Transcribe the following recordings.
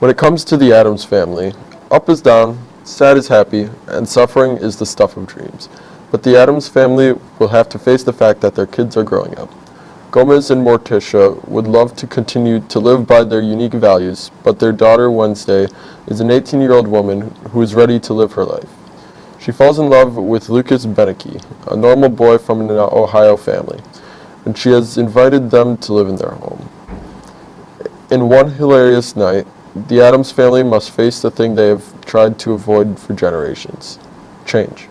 When it comes to the Addams family, up is down, sad is happy, and suffering is the stuff of dreams. But the Addams family will have to face the fact that their kids are growing up. Gomez and Morticia would love to continue to live by their unique values, but their daughter Wednesday is an 18-year-old woman who is ready to live her life. She falls in love with Lucas Beneke, a normal boy from an Ohio family, and she has invited them to live in their home. In one hilarious night, the Addams family must face the thing they have tried to avoid for generations: change.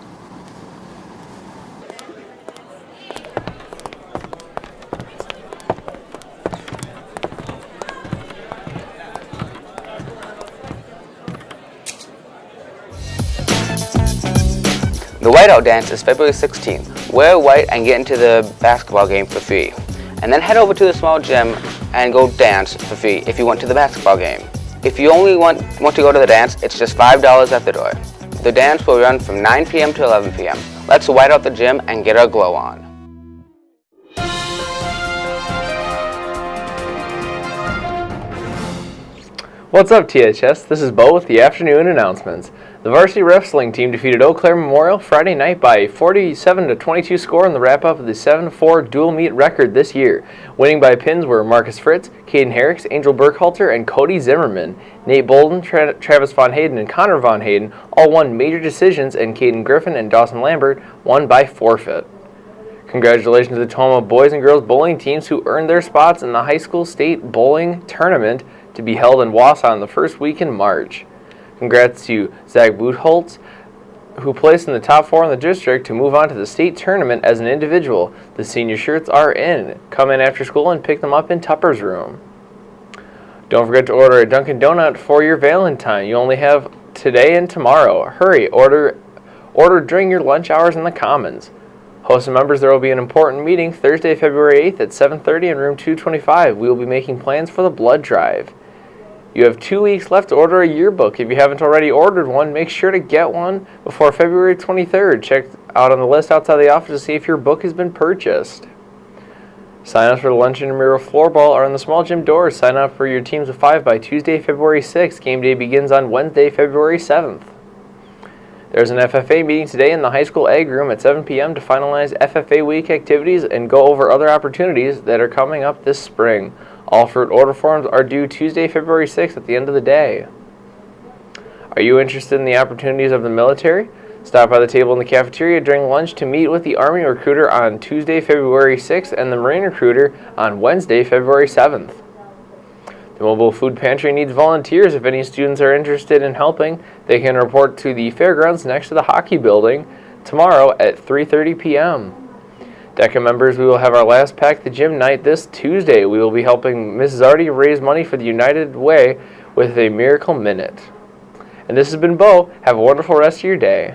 The Whiteout Dance is February 16th. Wear white and get into the basketball game for free. And then head over to the small gym and go dance for free if you went to the basketball game. If you only want to go to the dance, it's just $5 at the door. The dance will run from 9 p.m. to 11 p.m. Let's white out the gym and get our glow on. What's up, THS? This is Bo with the afternoon announcements. The varsity wrestling team defeated Eau Claire Memorial Friday night by a 47-22 score in the wrap-up of the 7-4 dual meet record this year. Winning by pins were Marcus Fritz, Caden Herricks, Angel Burkhalter, and Cody Zimmerman. Nate Bolden, Travis Von Hayden, and Connor Von Hayden all won major decisions, and Caden Griffin and Dawson Lambert won by forfeit. Congratulations to the Tacoma boys and girls bowling teams who earned their spots in the high school state bowling tournament to be held in Wausau in the first week in March. Congrats to Zach Bootholtz, who placed in the top 4 in the district to move on to the state tournament as an individual. The senior shirts are in. Come in after school and pick them up in Tupper's room. Don't forget to order a Dunkin Donut for your Valentine. You only have today and tomorrow. Hurry, order during your lunch hours in the Commons. HOSA members, there will be an important meeting Thursday, February 8th at 7:30 in room 225. We will be making plans for the blood drive. You have 2 weeks left to order a yearbook. If you haven't already ordered one, make sure to get one before February 23rd. Check out on the list outside the office to see if your book has been purchased. Sign-ups for the Luncheon and Mural Floorball are in the small gym doors. Sign up for your teams of 5 by Tuesday, February 6th. Game day begins on Wednesday, February 7th. There's an FFA meeting today in the high school ag room at 7 p.m. to finalize FFA week activities and go over other opportunities that are coming up this spring. All fruit order forms are due Tuesday, February 6th at the end of the day. Are you interested in the opportunities of the military? Stop by the table in the cafeteria during lunch to meet with the Army recruiter on Tuesday, February 6th and the Marine recruiter on Wednesday, February 7th. The mobile food pantry needs volunteers. If any students are interested in helping, they can report to the fairgrounds next to the hockey building tomorrow at 3:30 p.m. DECA members, we will have our last Pack the Gym night this Tuesday. We will be helping Ms. Zardi raise money for the United Way with a Miracle Minute. And this has been Bo. Have a wonderful rest of your day.